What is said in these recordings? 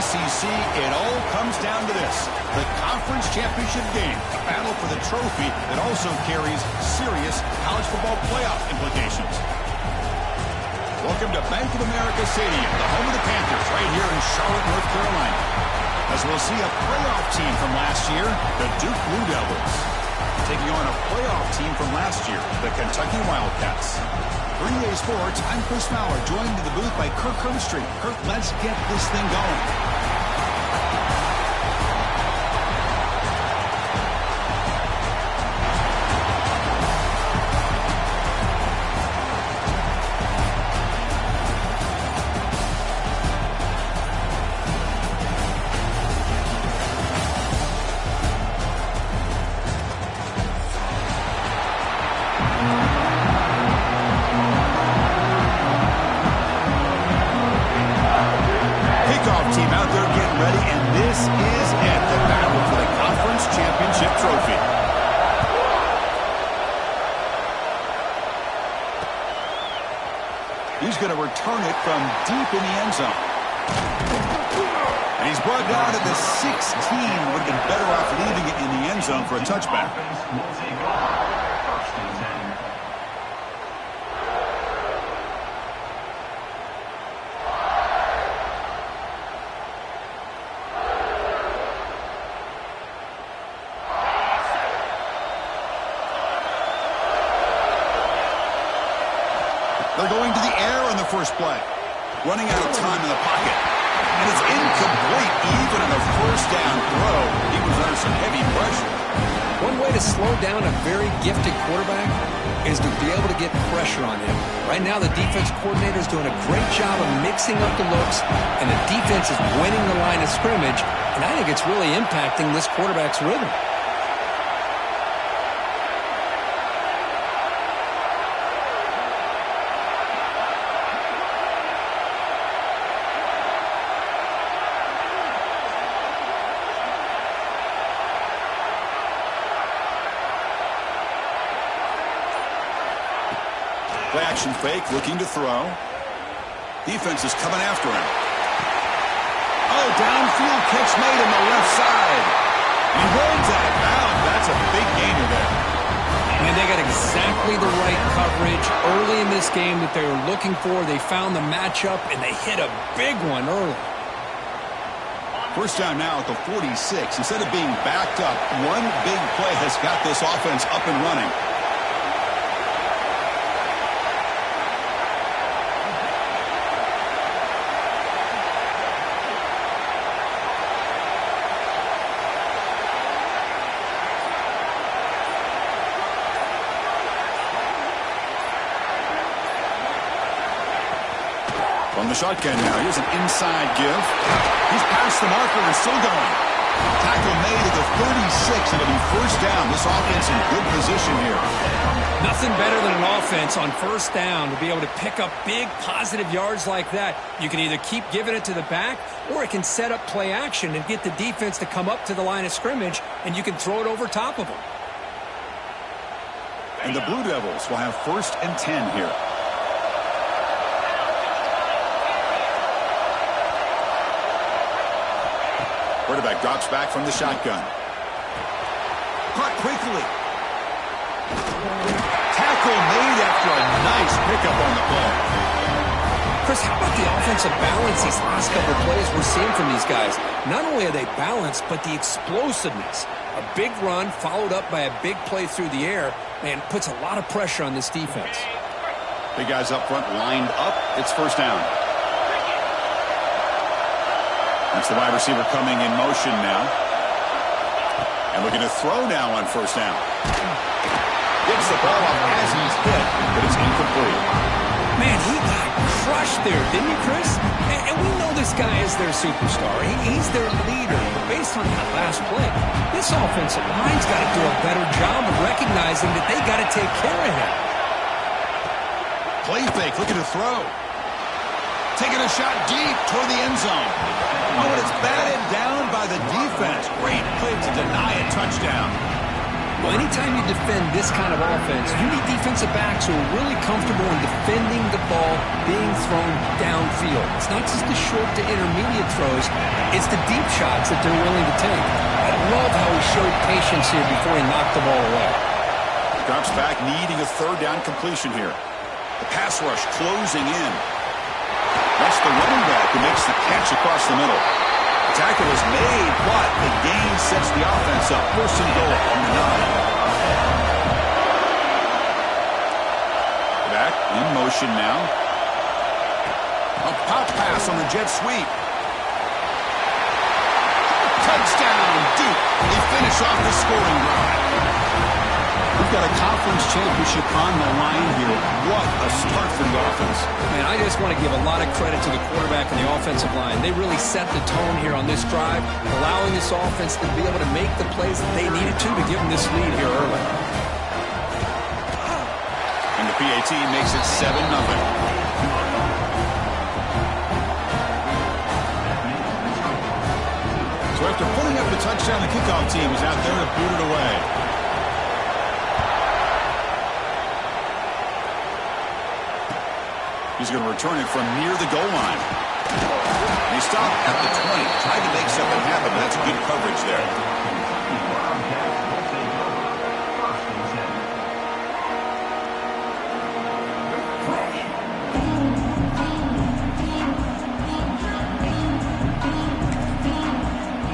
ACC, it all comes down to this. The conference championship game, a battle for the trophy that also carries serious college football playoff implications. Welcome to Bank of America Stadium, the home of the Panthers, right here in Charlotte, North Carolina. As we'll see a playoff team from last year, the Duke Blue Devils, taking on a playoff team from last year, the Kentucky Wildcats. For EA Sports, I'm Chris Fowler, joined in the booth by Kirk Herbstreit. Kirk, let's get this thing going. He's going to return it from deep in the end zone. And he's brought down at the 16. Would have been better off leaving it in the end zone for a touchback. They're going to the air on the first play. Running out of time in the pocket. And it's incomplete even on the first down throw. He was under some heavy pressure. One way to slow down a very gifted quarterback is to be able to get pressure on him. Right now, the defense coordinator is doing a great job of mixing up the looks, and the defense is winning the line of scrimmage, and I think it's really impacting this quarterback's rhythm. Play action fake, looking to throw. Defense is coming after him. Oh, downfield catch made on the left side. He holds out of bounds. That's a big gainer there. And they got exactly the right coverage early in this game that they were looking for. They found the matchup, and they hit a big one early. First down now at the 46. Instead of being backed up, one big play has got this offense up and running. On the shotgun now. Here's an inside give. He's past the marker and still going. Tackle made at the 36, and it'll be first down. This offense in good position here. Nothing better than an offense on first down to be able to pick up big positive yards like that. You can either keep giving it to the back, or it can set up play action and get the defense to come up to the line of scrimmage, and you can throw it over top of them. And the Blue Devils will have 1st and 10 here. Quarterback drops back from the shotgun. Caught quickly. Tackle made after a nice pickup on the play. Chris, how about the offensive balance these last couple of plays we're seeing from these guys? Not only are they balanced, but the explosiveness. A big run followed up by a big play through the air, and puts a lot of pressure on this defense. Big guys up front lined up. It's first down. That's the wide receiver coming in motion now. And looking to throw now on first down. Gets the ball off as he's hit, but it's incomplete. Man, he got crushed there, didn't he, Chris? And we know this guy is their superstar. He's their leader. But based on that last play, this offensive line's got to do a better job of recognizing that they got to take care of him. Play fake, looking to throw. Taking a shot deep toward the end zone. Oh, and it's batted down by the defense. Great play to deny a touchdown. Well, anytime you defend this kind of offense, you need defensive backs who are really comfortable in defending the ball being thrown downfield. It's not just the short to intermediate throws, it's the deep shots that they're willing to take. I love how he showed patience here before he knocked the ball away. Drops back, needing a third down completion here. The pass rush closing in. That's the running back who makes the catch across the middle. The tackle is made, but the gain sets the offense up. First and goal from the 9. Back in motion now. A pop pass on the jet sweep. Touchdown deep. They finish off the scoring drive. We've got a conference championship on the line here. What a start for the offense. Man, I just want to give a lot of credit to the quarterback and the offensive line. They really set the tone here on this drive, allowing this offense to be able to make the plays that they needed to give them this lead here early. And the PAT makes it 7-0. So after putting up the touchdown, the kickoff team is out there to boot it away. He's going to return it from near the goal line. And he stopped at the 20. Tried to make something happen, but that's good coverage there.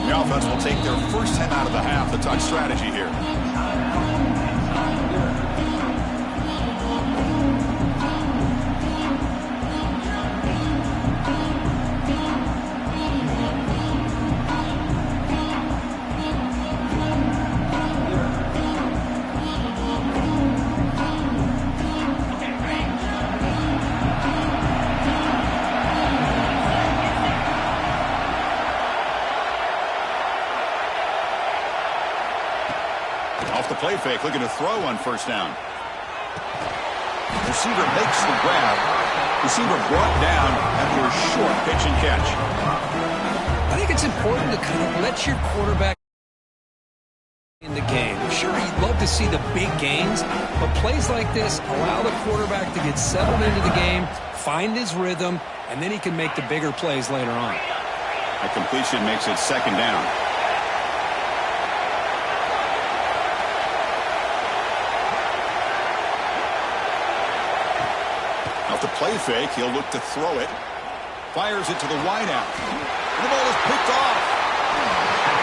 The offense will take their first 10 out of the half. The touch strategy here. Off the play fake, looking to throw on first down. Receiver makes the grab. Receiver brought down after a short pitch and catch. I think it's important to kind of let your quarterback in the game. Sure, you'd love to see the big gains, but plays like this allow the quarterback to get settled into the game, find his rhythm, and then he can make the bigger plays later on. A completion makes it second down. Off the play fake, he'll look to throw it. Fires it to the wideout. The ball is picked off.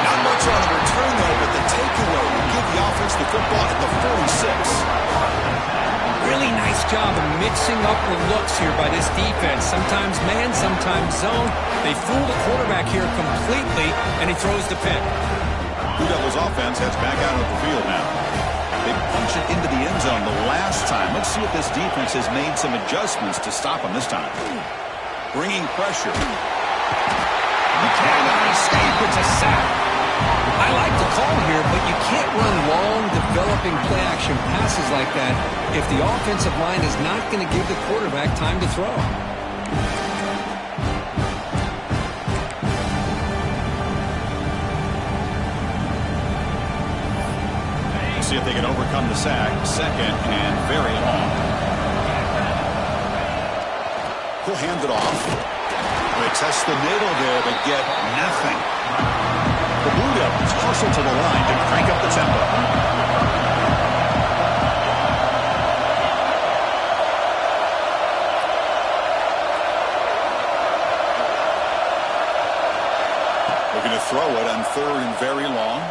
Not much on the return there, but the takeaway will give the offense the football at the 46. Really nice job of mixing up the looks here by this defense. Sometimes man, sometimes zone. They fool the quarterback here completely, and he throws the pick. Blue Devils offense heads back out of the field now. They punch it into the end zone the last time. Let's see if this defense has made some adjustments to stop them this time. Bringing pressure. You cannot escape. It's a sack. I like the call here, but you can't run long, developing play-action passes like that if the offensive line is not going to give the quarterback time to throw. See if they can overcome the sack. Second and very long. He'll hand it off. They test the middle there, but get nothing. The Blue Devils hustle to the line to crank up the tempo. Looking to throw it on third and very long.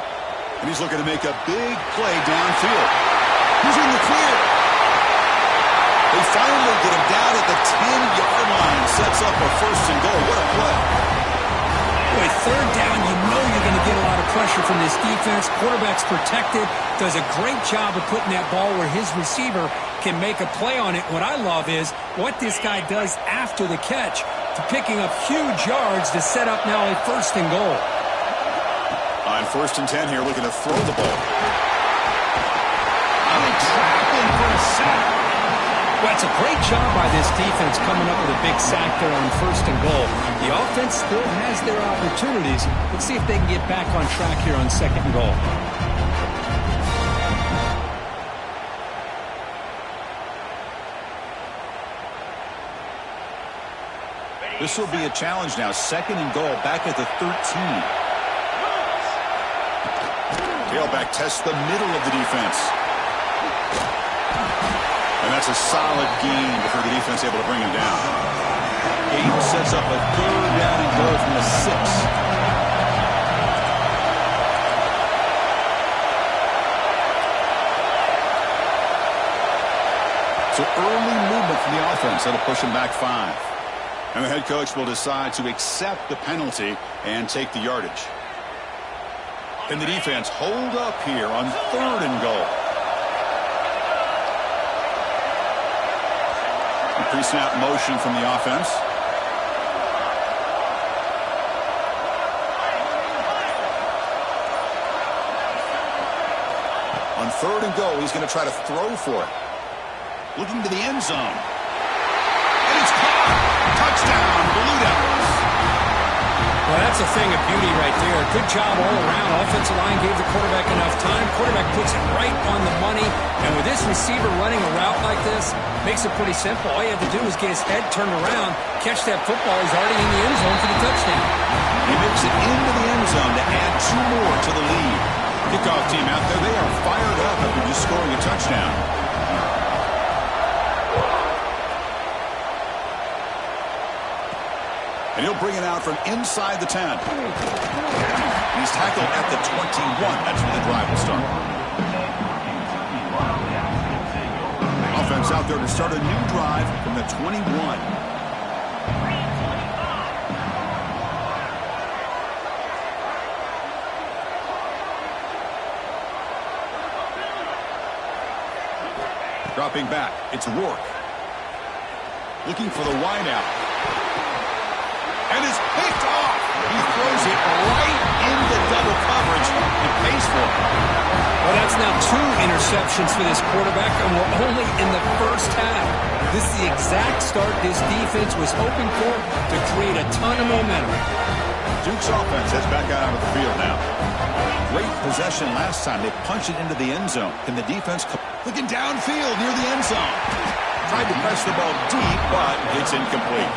And he's looking to make a big play downfield. He's in the clear. They finally get him down at the 10-yard line. Sets up a first and goal. What a play. Boy, third down, you know you're going to get a lot of pressure from this defense. Quarterback's protected. Does a great job of putting that ball where his receiver can make a play on it. What I love is what this guy does after the catch to picking up huge yards to set up now a first and goal. On first and 10 here, looking to throw the ball. Trapping for a sack. Well, it's a great job by this defense coming up with a big sack there on first and goal. The offense still has their opportunities. Let's see if they can get back on track here on second and goal. This will be a challenge now. 2nd and goal, back at the 13. Tailback tests the middle of the defense. And that's a solid gain before the defense able to bring him down. Game sets up a 3rd down and goal from the 6. So early movement from the offense that'll push him back 5. And the head coach will decide to accept the penalty and take the yardage. And the defense hold up here on 3rd and goal. Pre-snap motion from the offense. On 3rd and goal, he's going to try to throw for it. Looking to the end zone. And it's caught. Touchdown, Blue Devils. Well, that's a thing of beauty right there. Good job all around. Offensive line gave the quarterback enough time. Quarterback puts it right on the money. And with this receiver running a route like this, makes it pretty simple. All you have to do is get his head turned around, catch that football. He's already in the end zone for the touchdown. He makes it into the end zone to add 2 more to the lead. Kickoff team out there, they are fired up after just scoring a touchdown. And he'll bring it out from inside the 10. He's tackled at the 21. That's where the drive will start. Offense out there to start a new drive from the 21. Dropping back, it's Rourke. Looking for the wideout. And is picked off. He throws it right into double coverage and pays for it. Well, that's now 2 interceptions for this quarterback, and we're only in the first half. This is the exact start this defense was hoping for to create a ton of momentum. Duke's offense heads back out onto the field now. Great possession last time. They punch it into the end zone. And the defense looking downfield near the end zone. Tried to press the ball deep, but it's incomplete.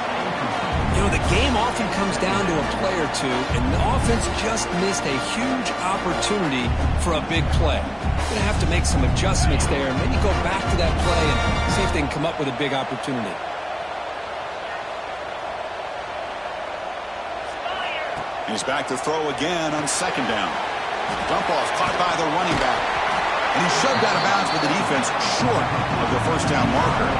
You know, the game often comes down to a play or two, and the offense just missed a huge opportunity for a big play. Going to have to make some adjustments there and maybe go back to that play and see if they can come up with a big opportunity. He's back to throw again on 2nd down. Dump off caught by the running back. And he's shoved out of bounds with the defense short of the first down marker.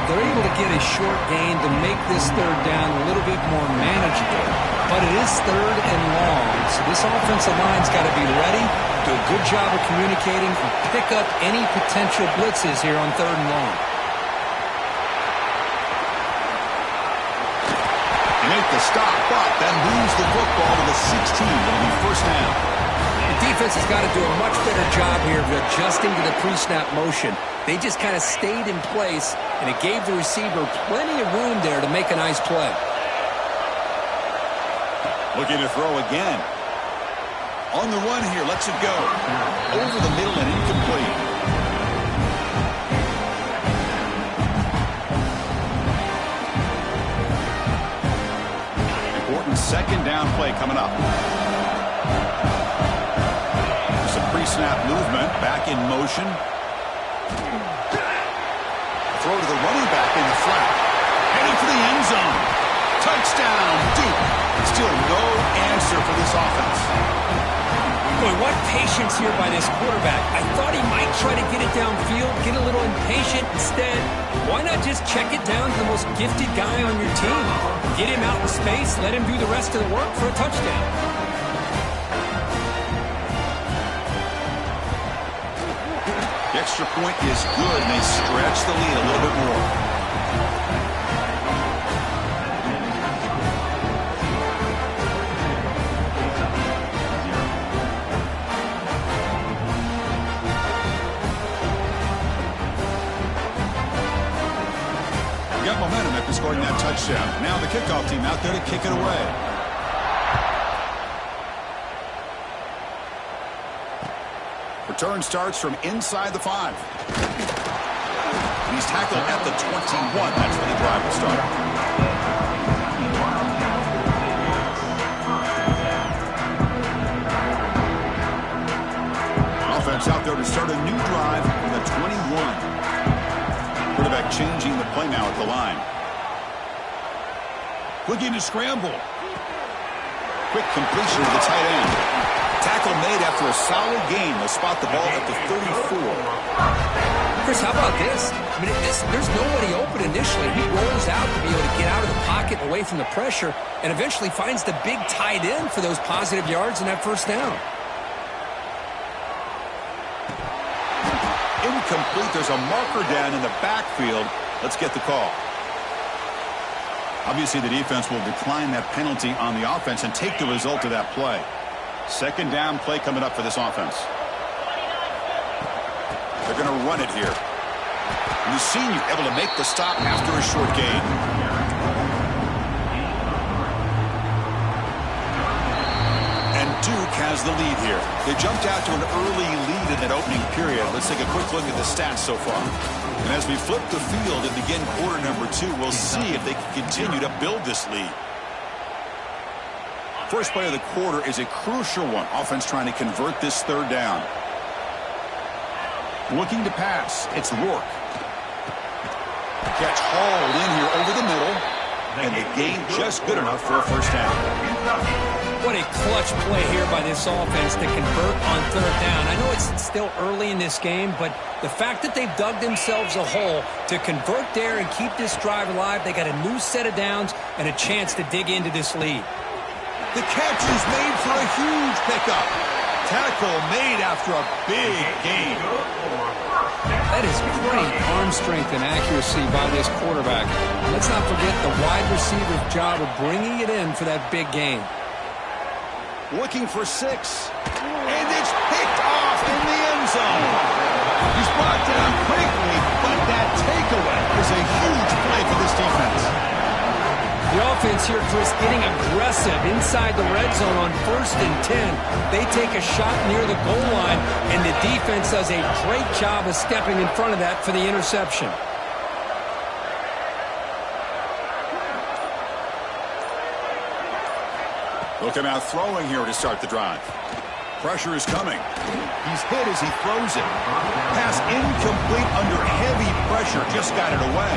They're able to get a short gain to make this 3rd down a little bit more manageable. But it is 3rd and long, so this offensive line's got to be ready, do a good job of communicating, and pick up any potential blitzes here on 3rd and long. They make the stop, but then moves the football to the 16. It'll be 1st down. The defense has got to do a much better job here of adjusting to the pre-snap motion. They just kind of stayed in place, and it gave the receiver plenty of room there to make a nice play. Looking to throw again. On the run here, lets it go. Over the middle and incomplete. Important 2nd down play coming up. Some pre-snap movement, back in motion. Throw to the running back in the flat. Heading for the end zone. Touchdown, Duke. Still no answer for this offense. Boy, what patience here by this quarterback. I thought he might try to get it downfield, get a little impatient. Instead, why not just check it down to the most gifted guy on your team? Get him out in space, let him do the rest of the work for a touchdown. The extra point is good, and they stretch the lead a little bit more. Got momentum after scoring that touchdown. Now the kickoff team out there to kick it away. Return starts from inside the 5. He's tackled at the 21. That's where the drive will start. play now at the line. Looking to scramble. Quick completion to the tight end. Tackle made after a solid gain. They'll spot the ball at the 34. Chris, how about this? I mean, there's nobody open initially. He rolls out to be able to get out of the pocket, away from the pressure, and eventually finds the big tight end for those positive yards and that first down. Incomplete. There's a marker down in the backfield. Let's get the call. Obviously, the defense will decline that penalty on the offense and take the result of that play. Second down play coming up for this offense. They're going to run it here. And the senior able to make the stop after a short gain. And Duke has the lead here. They jumped out to an early lead in that opening period. Let's take a quick look at the stats so far. And as we flip the field and begin quarter number 2, we'll see if they can continue to build this lead. First play of the quarter is a crucial one. Offense trying to convert this third down. Looking to pass. It's Rourke. Catch hauled in here over the middle. And the gain just good enough for a first down. What a clutch play here by this offense to convert on third down. I know it's still early in this game, but the fact that they've dug themselves a hole to convert there and keep this drive alive, they got a new set of downs and a chance to dig into this lead. The catch is made for a huge pickup. Tackle made after a big gain. That is great arm strength and accuracy by this quarterback. Let's not forget the wide receiver's job of bringing it in for that big gain. Looking for 6. And it's picked off in the end zone. He's brought down quickly, but that takeaway is a huge play for this defense. The offense here, Chris, getting aggressive inside the red zone on 1st and 10. They take a shot near the goal line, and the defense does a great job of stepping in front of that for the interception. Look him out throwing here to start the drive. Pressure is coming. He's hit as he throws it. Pass incomplete under heavy pressure. Just got it away.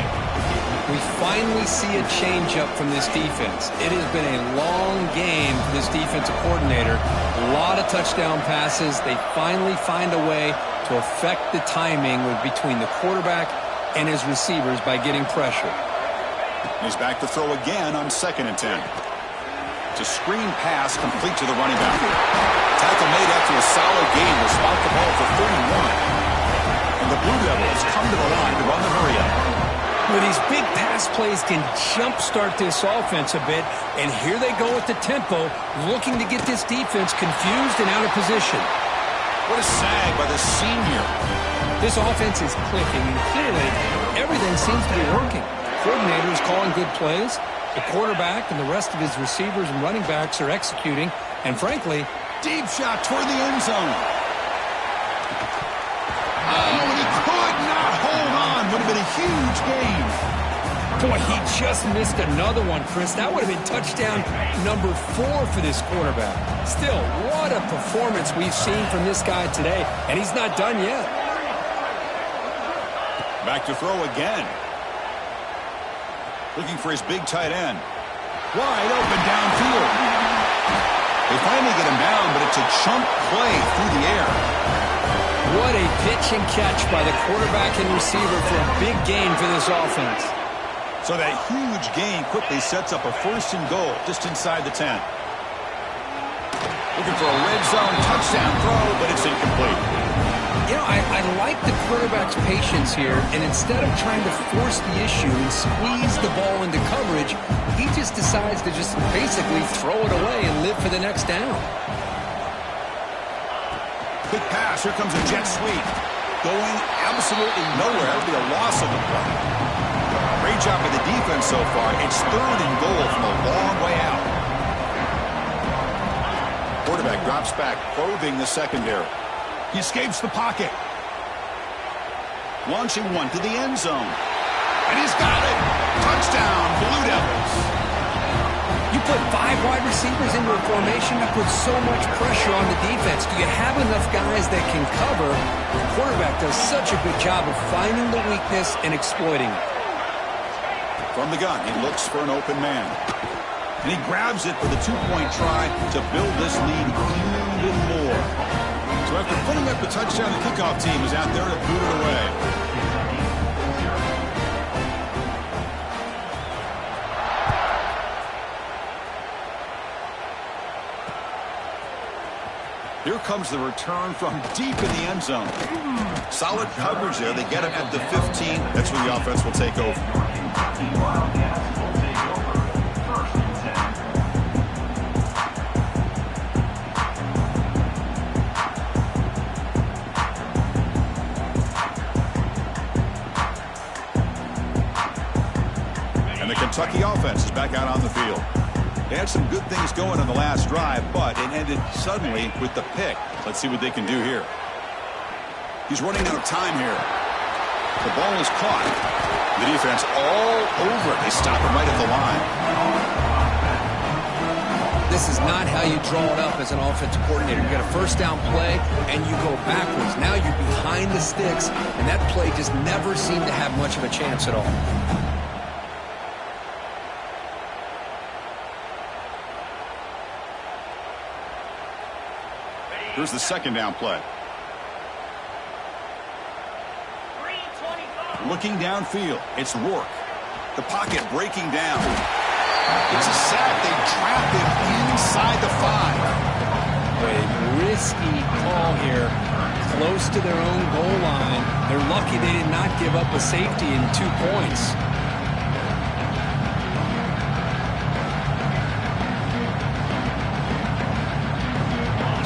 We finally see a change-up from this defense. It has been a long game for this defensive coordinator. A lot of touchdown passes. They finally find a way to affect the timing between the quarterback and his receivers by getting pressure. He's back to throw again on 2nd and 10. It's a screen pass complete to the running back. Tackle made after a solid gain will spot the ball for 31. And the Blue Devils come to the line to run the hurry-up. Well, these big pass plays can jumpstart this offense a bit, and here they go with the tempo, looking to get this defense confused and out of position. What a sag by the senior. This offense is clicking, and clearly everything seems to be working. Coordinator is calling good plays. The quarterback and the rest of his receivers and running backs are executing, and frankly, deep shot toward the end zone. Oh, and he could not hold on. Would have been a huge gain. Boy, he just missed another one, Chris. That would have been touchdown number 4 for this quarterback. Still, what a performance we've seen from this guy today, and he's not done yet. Back to throw again. Looking for his big tight end. Wide open downfield. They finally get him down, but it's a chunk play through the air. What a pitch and catch by the quarterback and receiver for a big gain for this offense. So that huge gain quickly sets up a 1st and goal just inside the 10. Looking for a red zone touchdown throw, but it's incomplete. You know, I like the quarterback's patience here, and instead of trying to force the issue and squeeze the ball into coverage, he just decides to just basically throw it away and live for the next down. Quick pass. Here comes a jet sweep. Going absolutely nowhere. That'll be a loss of the play. Great job by the defense so far. It's 3rd and goal from a long way out. Quarterback drops back, probing the secondary. He escapes the pocket. Launching one to the end zone. And he's got it. Touchdown, Blue Devils. You put 5 wide receivers into a formation that puts so much pressure on the defense. Do you have enough guys that can cover? The quarterback does such a good job of finding the weakness and exploiting it. From the gun, he looks for an open man. And he grabs it for the two-point try to build this lead even more. So after putting up the touchdown, the kickoff team is out there to boot it away. Here comes the return from deep in the end zone. Solid coverage there. They get him at the 15. That's where the offense will take over. And the Kentucky offense is back out on the field. They had some good things going on the last drive, but it ended suddenly with the pick. Let's see what they can do here. He's running out of time here. The ball is caught. The defense all over it. They stop him right at the line. This is not how you draw it up as an offensive coordinator. You get a first down play, and you go backwards. Now you're behind the sticks, and that play just never seemed to have much of a chance at all. Here's the second down play. Looking downfield, it's Rourke. The pocket breaking down. It's a sack. They trap him inside the 5. A risky call here, close to their own goal line. They're lucky they did not give up a safety in 2 points.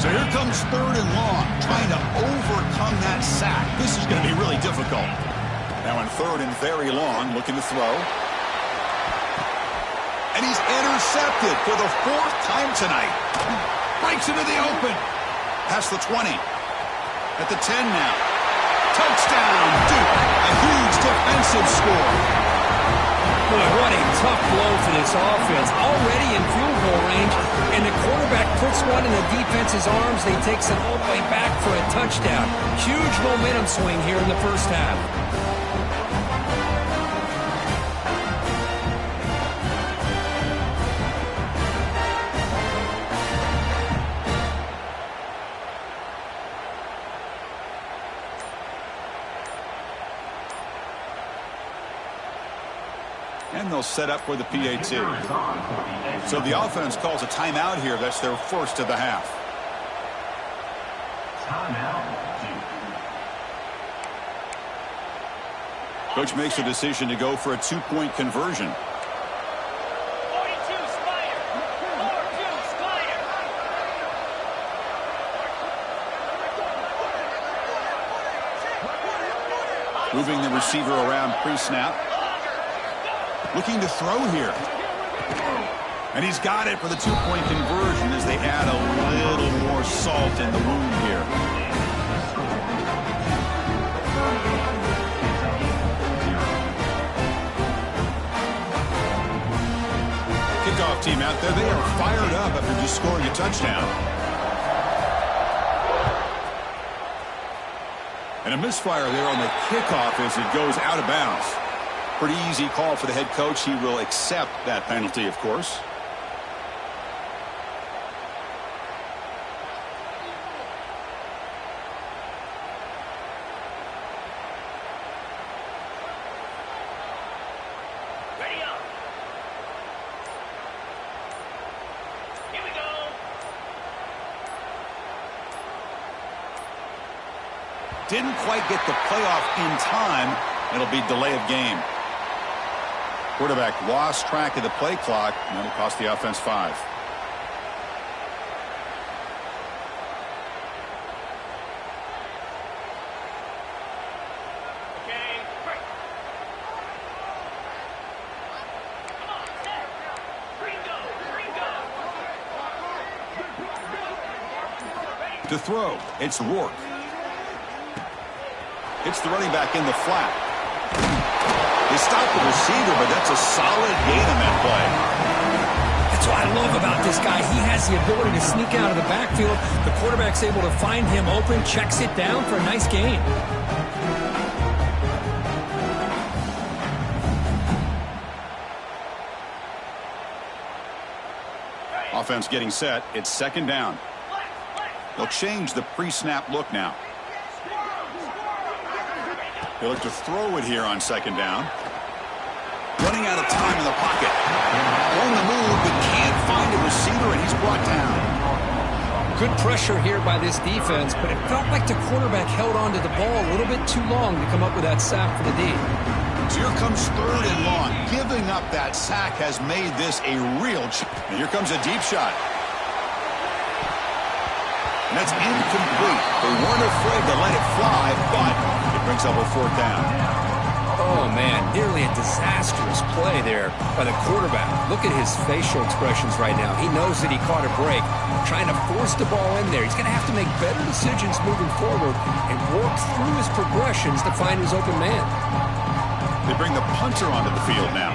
So here comes third and long, trying to overcome that sack. This is going to be really difficult. Now in third and very long, looking to throw. And he's intercepted for the 4th time tonight. Breaks into the open. Past the 20. At the 10 now. Touchdown, Duke. A huge defensive score. Boy, what a tough blow for this offense. Already in field goal range, and the quarterback puts one in the defense's arms. They takes it all the way back for a touchdown. Huge momentum swing here in the first half. And they'll set up for the PAT. So the offense calls a timeout here. That's their first of the half. Coach makes a decision to go for a 2-point conversion. Moving the receiver around pre-snap. Looking to throw here. And he's got it for the 2-point conversion as they add a little more salt in the wound here. Kickoff team out there, they are fired up after just scoring a touchdown. And a misfire there on the kickoff as it goes out of bounds. Pretty easy call for the head coach. He will accept that penalty, of course. Ready up. Here we go. Didn't quite get the playoff in time. It'll be delay of game. Quarterback lost track of the play clock, and that'll cost the offense 5. Okay, break. Come on, set. Gringo. To throw, it's Rourke. It's the running back in the flat. They stopped the receiver, but that's a solid gain on that play. That's what I love about this guy. He has the ability to sneak out of the backfield. The quarterback's able to find him open, checks it down for a nice gain. Offense getting set. It's second down. They'll change the pre-snap look now. They look to throw it here on second down. Running out of time in the pocket. On the move, but can't find a receiver, and he's brought down. Good pressure here by this defense, but it felt like the quarterback held on to the ball a little bit too long to come up with that sack for the D. So here comes third and long. Giving up that sack has made this a real and here comes a deep shot. And that's incomplete. They weren't afraid to let it fly, but it brings up a fourth down. Oh, man, nearly a disastrous play there by the quarterback. Look at his facial expressions right now. He knows that he caught a break, trying to force the ball in there. He's going to have to make better decisions moving forward and work through his progressions to find his open man. They bring the punter onto the field now.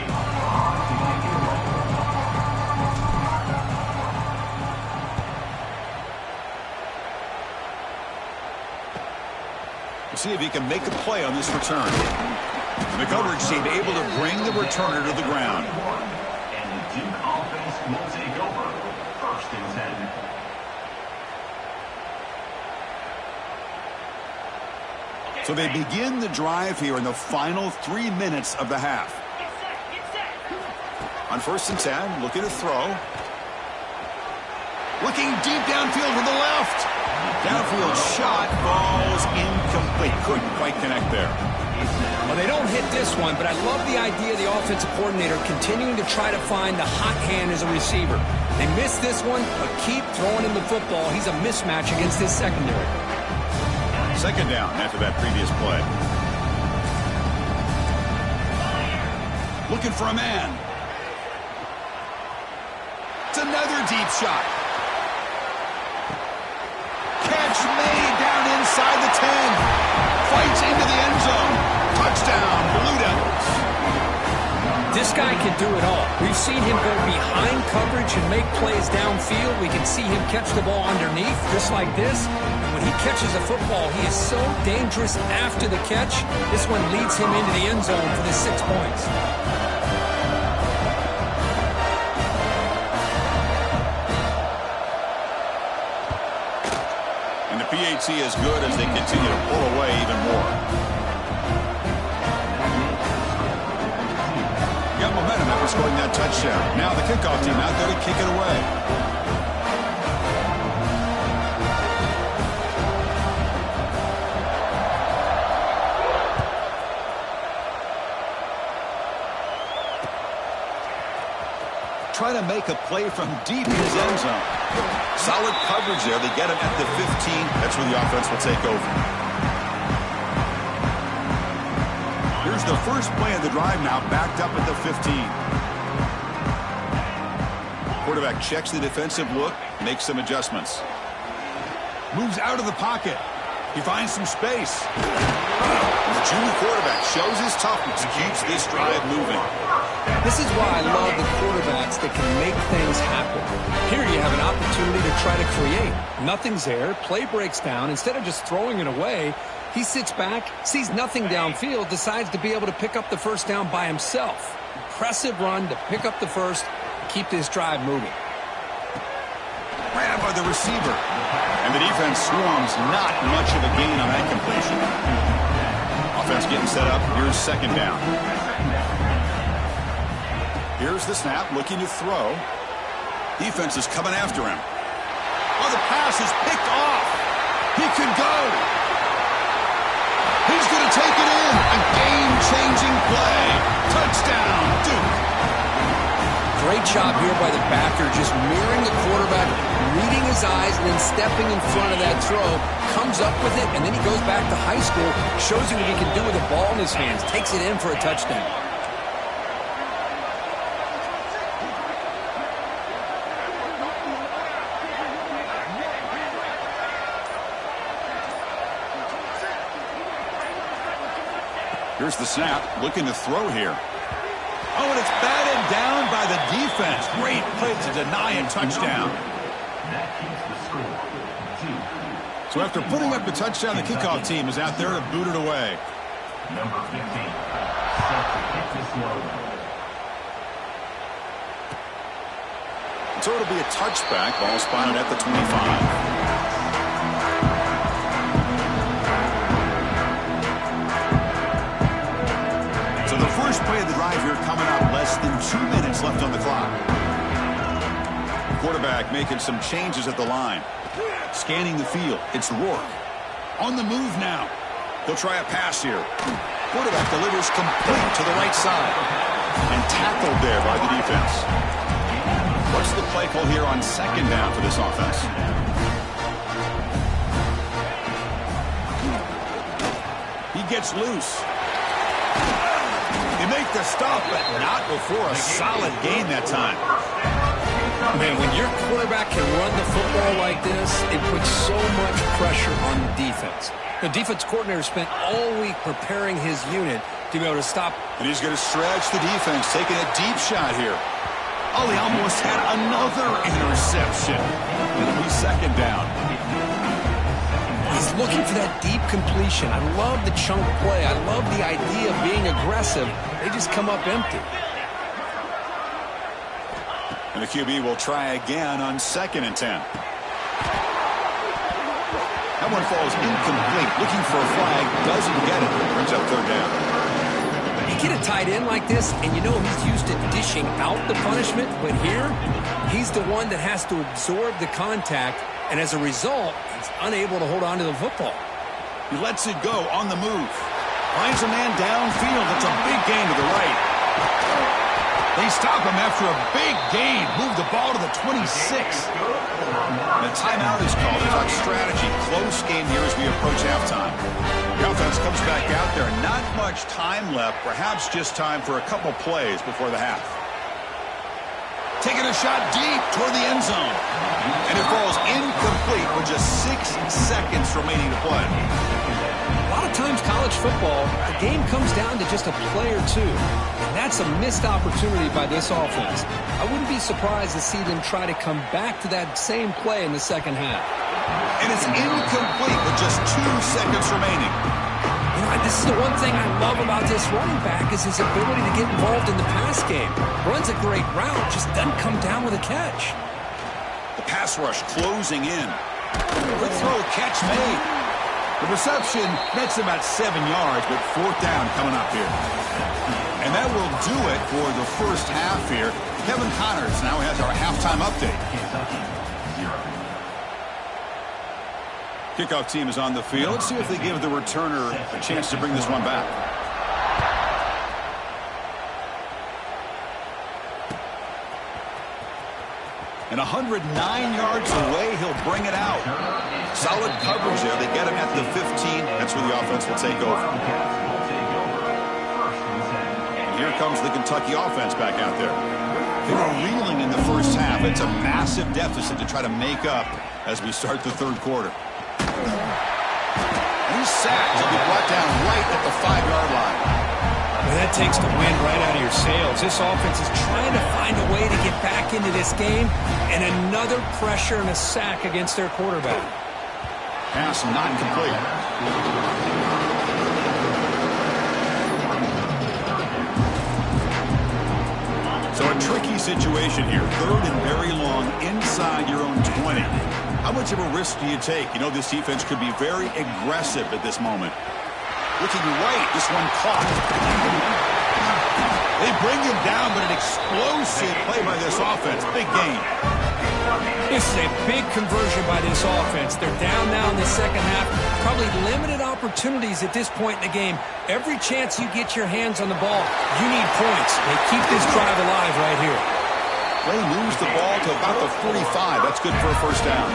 We'll see if he can make a play on this return. The coverage team able to bring the returner to the ground. And the Duke offense will take over. First and 10. So they begin the drive here in the final 3 minutes of the half. Get set. On first and 10, looking to throw. Looking deep downfield to the left. Downfield shot falls incomplete. Couldn't quite connect there. Well, they don't hit this one, but I love the idea of the offensive coordinator continuing to try to find the hot hand as a receiver. They missed this one, but keep throwing him the football. He's a mismatch against his secondary. Second down after that previous play. Looking for a man. It's another deep shot. Catch made down inside the 10. Fights into the end zone. Touchdown, Blue Devils. This guy can do it all. We've seen him go behind coverage and make plays downfield. We can see him catch the ball underneath, just like this. And when he catches a football, he is so dangerous after the catch. This one leads him into the end zone for the 6 points. And the PAT is good as they continue to pull away even more. Got momentum after scoring that touchdown. Now the kickoff team out there to kick it away. Trying to make a play from deep in his end zone. Solid coverage there. They get him at the 15. That's where the offense will take over. Here's the first play of the drive now, backed up at the 15. Quarterback checks the defensive look, makes some adjustments. Moves out of the pocket. He finds some space. The junior quarterback shows his toughness, keeps this drive moving. This is why I love the quarterbacks that can make things happen. Here you have an opportunity to try to create. Nothing's there. Play breaks down. Instead of just throwing it away, he sits back, sees nothing downfield, decides to be able to pick up the first down by himself. Impressive run to pick up the first, keep this drive moving. Grabbed by the receiver. And the defense swarms, not much of a gain on that completion. Offense getting set up. Here's second down. Here's the snap, looking to throw. Defense is coming after him. Oh, the pass is picked off. He could go. He's going to take it in. A game-changing play. Touchdown, Duke. Great job here by the backer, just mirroring the quarterback, reading his eyes, and then stepping in front of that throw. Comes up with it, and then he goes back to high school, shows you what he can do with the ball in his hands, takes it in for a touchdown. Here's the snap, looking to throw here. Oh, and it's batted down by the defense. Great play to deny a touchdown. That keeps the score 2. So after putting up the touchdown, the kickoff team is out there to boot it away. Number 15, set to kick this one. So it'll be a touchback. Ball spotted at the 25. First play of the drive here coming up. Less than 2 minutes left on the clock. Quarterback making some changes at the line. Scanning the field. It's Rourke. On the move now. He'll try a pass here. Quarterback delivers complete to the right side. And tackled there by the defense. What's the play call here on second down for this offense? He gets loose. They make the stop, but not before a solid gain that time. Man, when your quarterback can run the football like this, it puts so much pressure on the defense. The defense coordinator spent all week preparing his unit to be able to stop. And he's going to stretch the defense, taking a deep shot here. Oh, he almost had another interception. It'll be second down. He's looking for that deep completion. I love the chunk play. I love the idea of being aggressive. They just come up empty. And the QB will try again on 2nd and 10. That one falls incomplete. Looking for a flag. Doesn't get it. Brings up 3rd down. You get a tight end like this, and you know he's used to dishing out the punishment. But here, he's the one that has to absorb the contact. And as a result, he's unable to hold on to the football. He lets it go on the move. Finds a man downfield. It's a big gain to the right. They stop him after a big gain. Move the ball to the 26. The timeout is called to talk strategy. Close game here as we approach halftime. The offense comes back out there. Not much time left. Perhaps just time for a couple plays before the half. Taking a shot deep toward the end zone. And it falls incomplete with just 6 seconds remaining to play. A lot of times college football, the game comes down to just a play or two. And that's a missed opportunity by this offense. I wouldn't be surprised to see them try to come back to that same play in the second half. And it's incomplete with just 2 seconds remaining. You know, this is the one thing I love about this running back is his ability to get involved in the pass game. Runs a great route, just doesn't come down with a catch. The pass rush closing in. Good throw, catch made. The reception nets him at 7 yards, but 4th down coming up here. And that will do it for the first half here. Kevin Connors now has our halftime update. Kickoff team is on the field. Let's see if they give the returner a chance to bring this one back. And 109 yards away, he'll bring it out. Solid coverage there. They get him at the 15. That's where the offense will take over. And here comes the Kentucky offense back out there. They were reeling in the first half. It's a massive deficit to try to make up as we start the 3rd quarter. He's sacked. He'll be brought down right at the 5-yard line. Well, that takes the wind right out of your sails. This offense is trying to find a way to get back into this game, and another pressure and a sack against their quarterback. Pass not complete. So a tricky situation here. 3rd and very long inside your own 20. How much of a risk do you take? You know this defense could be very aggressive at this moment. Looking right, this one caught. They bring him down, but an explosive play by this offense. Big gain. This is a big conversion by this offense. They're down now in the second half. Probably limited opportunities at this point in the game. Every chance you get your hands on the ball, you need points. They keep this drive alive right here. They moves the ball to about the 45. That's good for a first down.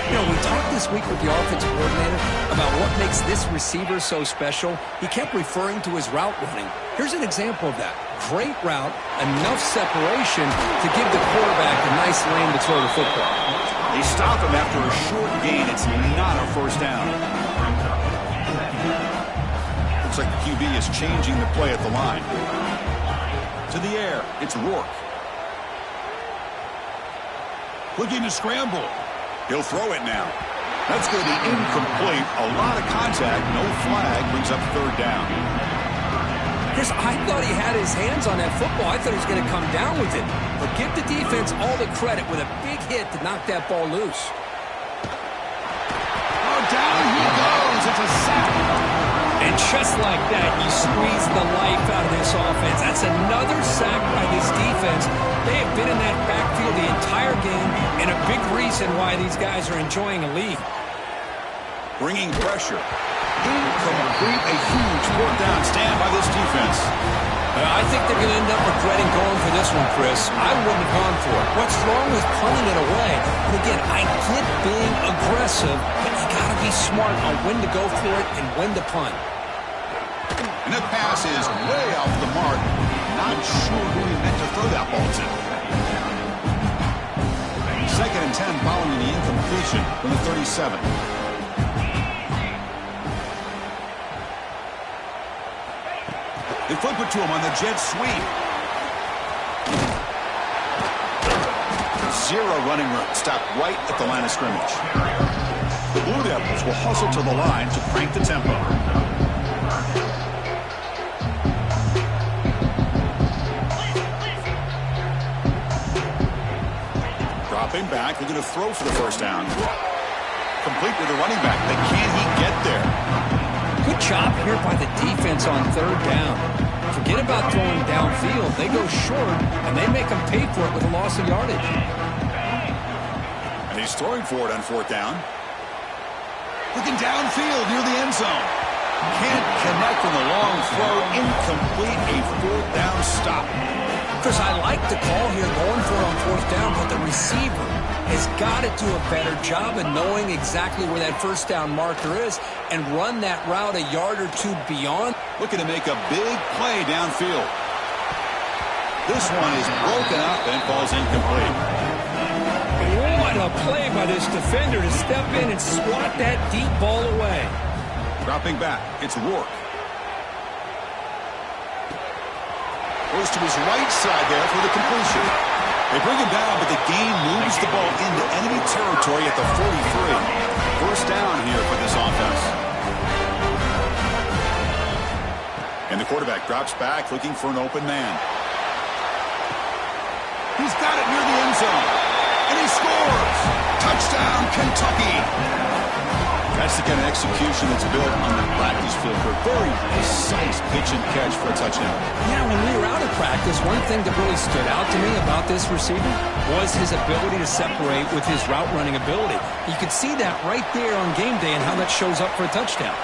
You know, we talked this week with the offensive coordinator about what makes this receiver so special. He kept referring to his route running. Here's an example of that. Great route, enough separation to give the quarterback a nice lane to throw the football. They stop him after a short gain. It's not a first down. Looks like the QB is changing the play at the line. To the air, it's Rourke. Looking to scramble. He'll throw it now. That's going to be incomplete. A lot of contact, no flag, brings up 3rd down. Chris, I thought he had his hands on that football. I thought he was going to come down with it. But give the defense all the credit with a big hit to knock that ball loose. Oh, down he goes. It's a sack. And just like that, you squeeze the life out of this offense. That's another sack by this defense. They have been in that backfield the entire game, and a big reason why these guys are enjoying a lead. Bringing pressure. Incomplete. A huge fourth down stand by this defense. I think they're going to end up regretting going for this one, Chris. I wouldn't have gone for it. What's wrong with punting it away? And again, I get being aggressive, but you got to be smart on when to go for it and when to punt. And that pass is way off the mark. Not sure who he meant to throw that ball to. 2nd and 10 following the incompletion from the 37. They flip it to him on the jet sweep. 0 running room. Stopped right at the line of scrimmage. The Blue Devils will hustle to the line to crank the tempo. Dropping back. They're going to throw for the first down. Complete with the running back. But can he get there? Good job here by the defense on 3rd down. Forget about throwing downfield. They go short, and they make them pay for it with a loss of yardage. And he's throwing for it on 4th down. Looking downfield near the end zone. Can't connect on the long throw. Incomplete. A 4th down stop. Chris, I like the call here going for it on 4th down, but the receiver has got to do a better job of knowing exactly where that first down marker is and run that route a yard or two beyond. Looking to make a big play downfield. This one is broken up and falls incomplete. What a play by this defender to step in and swat that deep ball away. Dropping back, it's Rourke. Goes to his right side there for the completion. They bring him down, but the game moves the ball into enemy territory at the 43. First down here for this offense. And the quarterback drops back, looking for an open man. He's got it near the end zone. And he scores! Touchdown, Kentucky! That's the kind of execution that's built on the practice field for a very precise pitch and catch for a touchdown. Yeah, when we were out of practice, one thing that really stood out to me about this receiver was his ability to separate with his route running ability. You could see that right there on game day and how that shows up for a touchdown.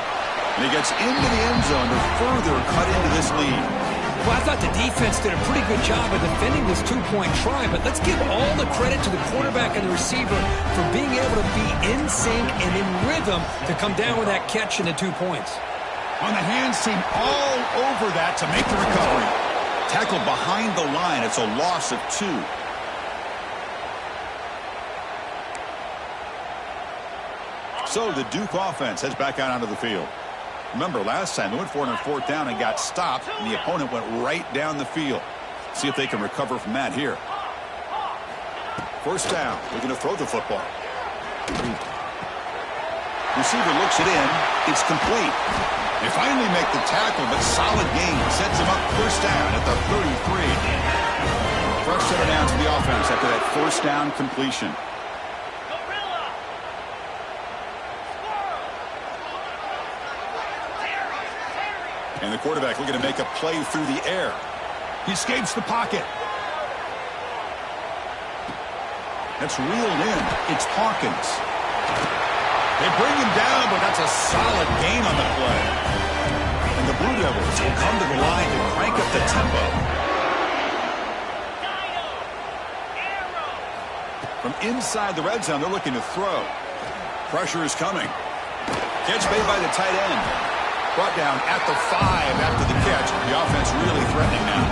And he gets into the end zone to further cut into this lead. Well, I thought the defense did a pretty good job of defending this two-point try, but let's give all the credit to the quarterback and the receiver for being able to be in sync and in rhythm to come down with that catch and the 2 points. On the hands team all over that to make the recovery. Tackled behind the line. It's a loss of 2. So the Duke offense heads back out onto the field. Remember, last time they went for it on 4th down and got stopped, and the opponent went right down the field. See if they can recover from that here. First down. They're going to throw the football. Receiver looks it in. It's complete. They finally make the tackle, but solid gain sets them up first down at the 33. Fresh set of downs to the offense after that first down completion. And the quarterback looking to make a play through the air. He escapes the pocket. That's reeled in. It's Hawkins. They bring him down, but that's a solid gain on the play. And the Blue Devils will come to the line to crank up the tempo. From inside the red zone, they're looking to throw. Pressure is coming. Catch made by the tight end. Brought down at the 5 after the catch. The offense really threatening now.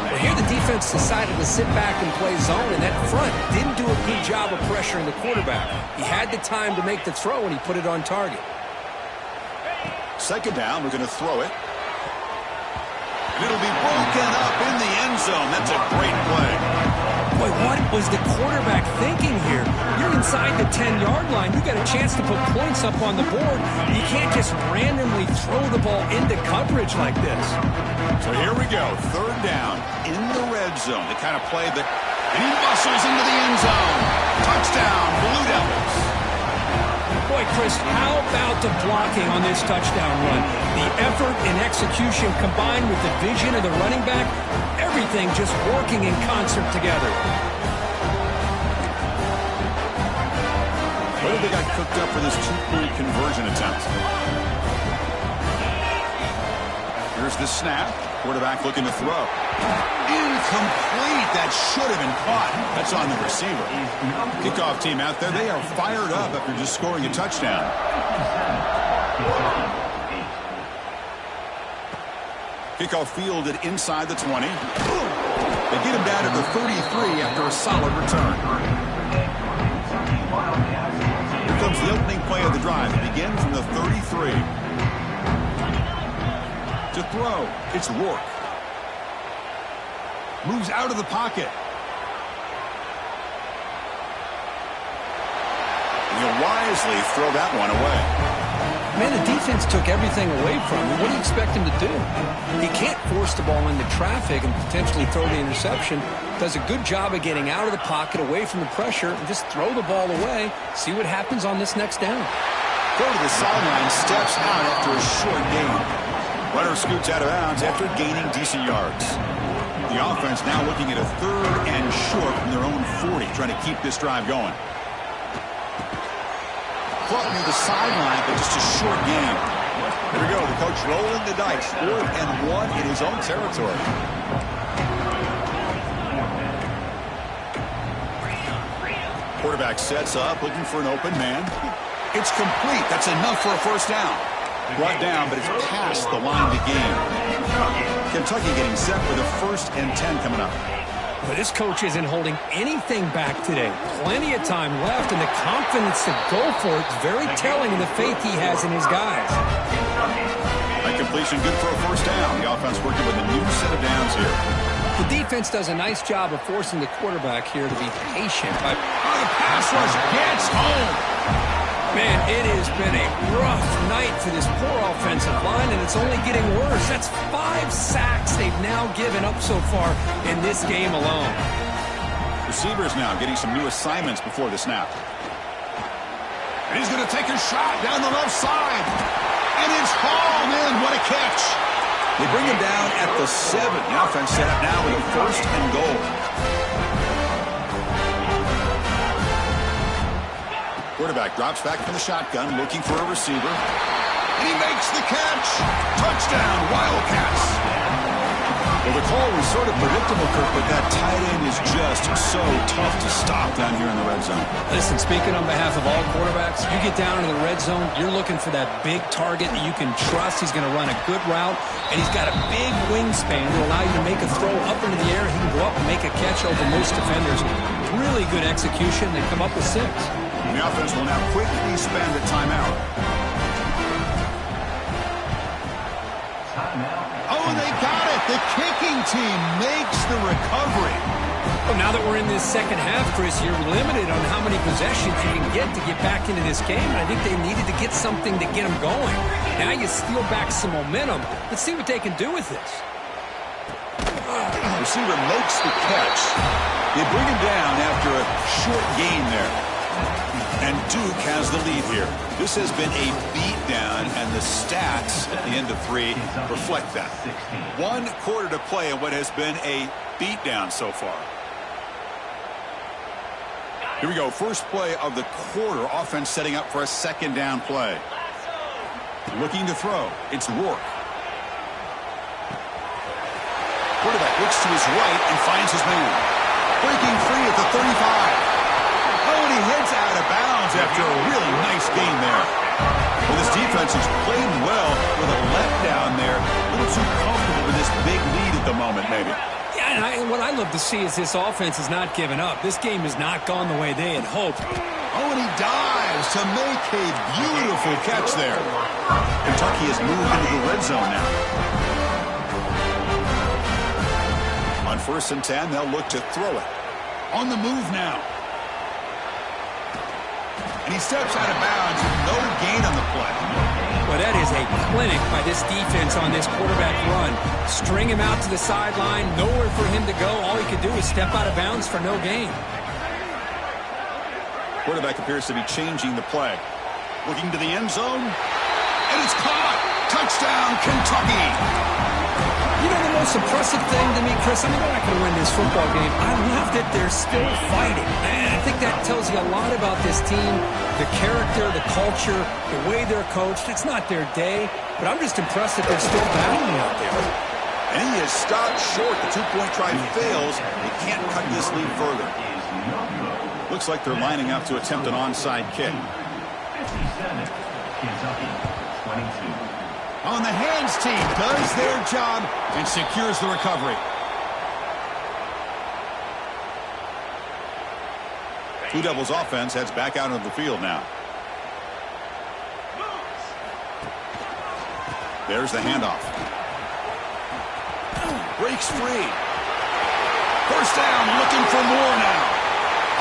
Well, here the defense decided to sit back and play zone, and that front didn't do a good job of pressuring the quarterback. He had the time to make the throw, and he put it on target. Second down, we're going to throw it. And it'll be broken up in the end zone. That's a great play. Boy, what was the quarterback thinking here? You're inside the 10-yard line. You got a chance to put points up on the board. You can't just randomly throw the ball into coverage like this. So here we go. Third down in the red zone. The kind of play that and he muscles into the end zone. Touchdown, Blue Devils. Boy, Chris, how about the blocking on this touchdown run? The effort and execution combined with the vision of the running back, everything just working in concert together. Whether they got cooked up for this two-point conversion attempt. Here's the snap. Quarterback looking to throw. Incomplete. That should have been caught. That's on the receiver. Kickoff team out there. They are fired up after just scoring a touchdown. Kickoff fielded inside the 20. They get him down at the 33 after a solid return. Here comes the opening play of the drive. It begins from the 33. To throw, it's Rourke. Moves out of the pocket. And he'll wisely throw that one away. Man, the defense took everything away from him. What do you expect him to do? He can't force the ball into traffic and potentially throw the interception. Does a good job of getting out of the pocket, away from the pressure, and just throw the ball away. See what happens on this next down. Go to the sideline, steps out after a short gain. Runner scoots out of bounds after gaining decent yards. The offense now looking at a third and short from their own 40, trying to keep this drive going. Caught near the sideline, but just a short game. Here we go, the coach rolling the dice. 4th and 1 in his own territory. Quarterback sets up, looking for an open man. It's complete. That's enough for a first down. Brought down, but it's past the line to gain. Kentucky getting set with a 1st and 10 coming up. But this coach isn't holding anything back today. Plenty of time left, and the confidence to go for it is very telling in the faith he has in his guys. That completion good for a first down. The offense working with a new set of downs here. The defense does a nice job of forcing the quarterback here to be patient. The pass rush gets home. Man, it has been a rough night for this poor offensive line, and it's only getting worse. That's 5 sacks they've now given up so far in this game alone. Receivers now getting some new assignments before the snap. And he's going to take a shot down the left side. And it's hauled in. What a catch. They bring him down at the 7. The offense set up now with a 1st and goal. Quarterback drops back from the shotgun, looking for a receiver. And he makes the catch. Touchdown, Wildcats. Well, the call was sort of predictable, Kirk, but that tight end is just so tough to stop down here in the red zone. Listen, speaking on behalf of all quarterbacks, you get down into the red zone, you're looking for that big target that you can trust. He's going to run a good route, and he's got a big wingspan to allow you to make a throw up into the air. He can go up and make a catch over most defenders. Really good execution. They come up with 6. The offense will now quickly spend a timeout. Oh, they got it. The kicking team makes the recovery. Well, now that we're in this second half, Chris, you're limited on how many possessions you can get to get back into this game. And I think they needed to get something to get them going. Now you steal back some momentum. Let's see what they can do with this. Receiver makes the catch. They bring him down after a short gain there. And Duke has the lead here. This has been a beatdown, and the stats at the end of 3 reflect that. 1 quarter to play in what has been a beatdown so far. Here we go. First play of the quarter. Offense setting up for a 2nd down play. Looking to throw. It's Rourke. Quarterback looks to his right and finds his man. Breaking free at the 35. Oh, and he heads out of bounds after a really nice gain there. Well, this defense has played well with a letdown there. A little too comfortable with this big lead at the moment, maybe. Yeah, and what I love to see is this offense has not given up. This game has not gone the way they had hoped. Oh, and he dives to make a beautiful catch there. Kentucky has moved into the red zone now. On 1st and 10, they'll look to throw it. On the move now. And he steps out of bounds with no gain on the play. Well, that is a clinic by this defense on this quarterback run. String him out to the sideline, nowhere for him to go. All he could do is step out of bounds for no gain. Quarterback appears to be changing the play. Looking to the end zone. And it's caught. Touchdown, Kentucky. You know the most impressive thing to me, Chris? I mean, they're not going to win this football game. I love that they're still fighting. And I think that tells you a lot about this team, the character, the culture, the way they're coached. It's not their day, but I'm just impressed that they're still battling out there. And he is stopped short. The two-point try fails. They can't cut this lead further. Looks like they're lining up to attempt an onside kick. 57, Kentucky, 22. On the hands team does their job and secures the recovery. Blue Devils offense heads back out of the field now. There's the handoff. Breaks free. First down, looking for more now.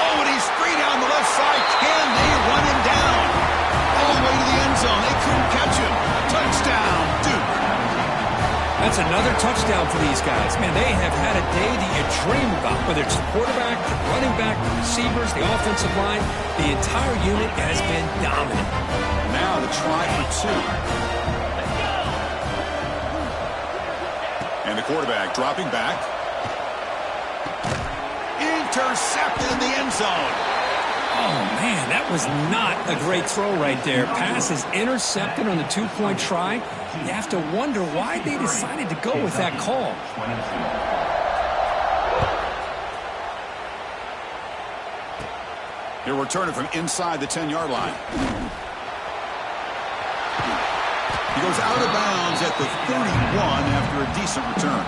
Oh, and he's free down the left side. Can they run him down? All the way to the end zone. They couldn't catch him. Touchdown, Duke. That's another touchdown for these guys. Man, they have had a day that you dream about, whether it's the quarterback, the running back, the receivers, the offensive line. The entire unit has been dominant. Now the try for two. And the quarterback dropping back. Intercepted in the end zone. Oh, man, that was not a great throw right there. Pass is intercepted on the two-point try. You have to wonder why they decided to go with that call. He'll return it from inside the 10-yard line. He goes out of bounds at the 31 after a decent return.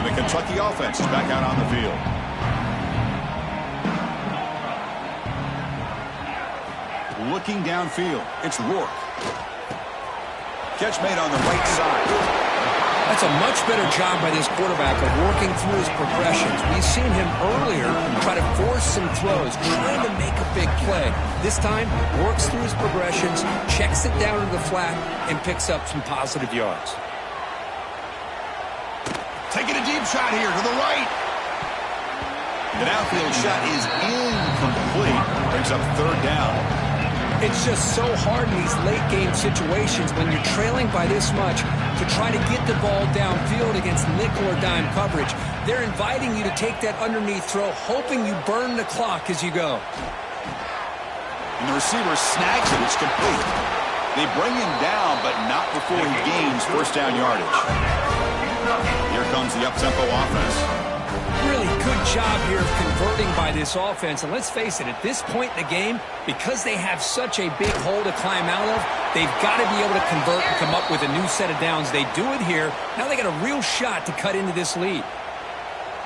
Kentucky offense is back out on the field. Looking downfield, it's Rourke. Catch made on the right side. That's a much better job by this quarterback of working through his progressions. We've seen him earlier try to force some throws, trying to make a big play. This time, works through his progressions, checks it down to the flat, and picks up some positive yards. Taking a deep shot here to the right. The downfield shot is incomplete. Brings up third down. It's just so hard in these late-game situations when you're trailing by this much to try to get the ball downfield against nickel or dime coverage. They're inviting you to take that underneath throw, hoping you burn the clock as you go. And the receiver snags it. It's complete. They bring him down, but not before he gains first down yardage. Here comes the up-tempo offense. Really good job here of converting by this offense. And let's face it, at this point in the game, because they have such a big hole to climb out of, they've got to be able to convert and come up with a new set of downs. They do it here. Now they got a real shot to cut into this lead.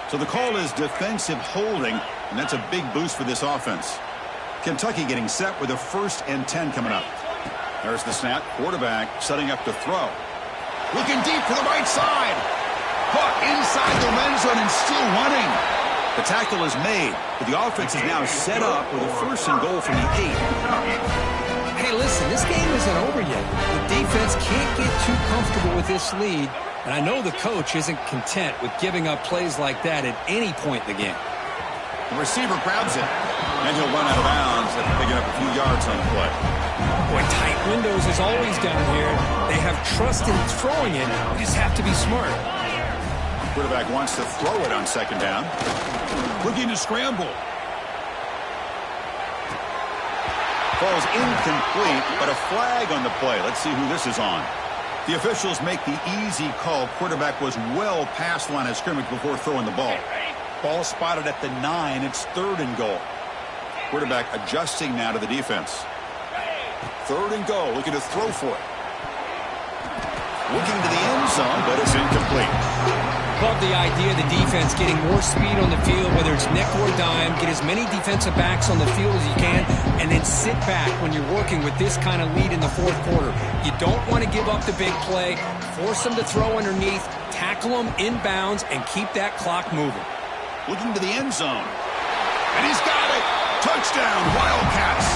So the call is defensive holding, and that's a big boost for this offense. Kentucky getting set with a 1st and 10 coming up. There's the snap. Quarterback setting up to throw. Looking deep to the right side. Caught inside the red zone and still running. The tackle is made, but the offense is now set up with a 1st and goal from the 8. Hey, listen, this game isn't over yet. The defense can't get too comfortable with this lead, and I know the coach isn't content with giving up plays like that at any point in the game. The receiver grabs it, and he'll run out of bounds after picking up a few yards on the play. Boy, tight windows is always down here. They have trust in throwing it. They just have to be smart. Quarterback wants to throw it on 2nd down. Looking to scramble. Falls incomplete, but a flag on the play. Let's see who this is on. The officials make the easy call. Quarterback was well past the line of scrimmage before throwing the ball. Ball spotted at the 9. It's 3rd and goal. Quarterback adjusting now to the defense. 3rd and goal, looking to throw for it. Looking to the end zone, but it's incomplete. Love the idea of the defense getting more speed on the field, whether it's nickel or dime. Get as many defensive backs on the field as you can, and then sit back when you're working with this kind of lead in the fourth quarter. You don't want to give up the big play. Force them to throw underneath, tackle them inbounds, and keep that clock moving. Looking to the end zone. And he's got it. Touchdown, Wildcats.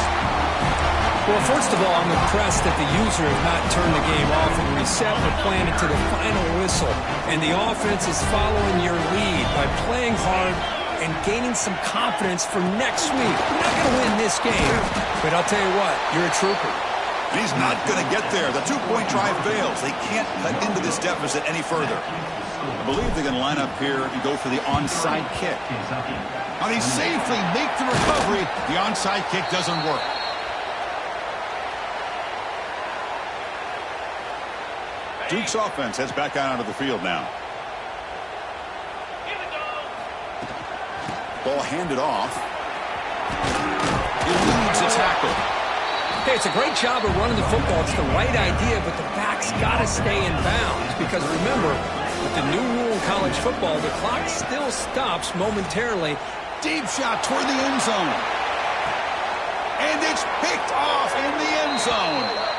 Well, first of all, I'm impressed that the user has not turned the game off and reset or planned it to the final whistle. And the offense is following your lead by playing hard and gaining some confidence for next week. We're not going to win this game, but I'll tell you what, you're a trooper. He's not going to get there. The two-point try fails. They can't cut into this deficit any further. I believe they're going to line up here and go for the onside kick. Now they safely make the recovery. The onside kick doesn't work. Duke's offense heads back out onto the field now. Ball handed off. He leads a tackle. Hey, it's a great job of running the football. It's the right idea, but the back's got to stay in bounds. Because remember, with the new rule in college football, the clock still stops momentarily. Deep shot toward the end zone. And it's picked off in the end zone.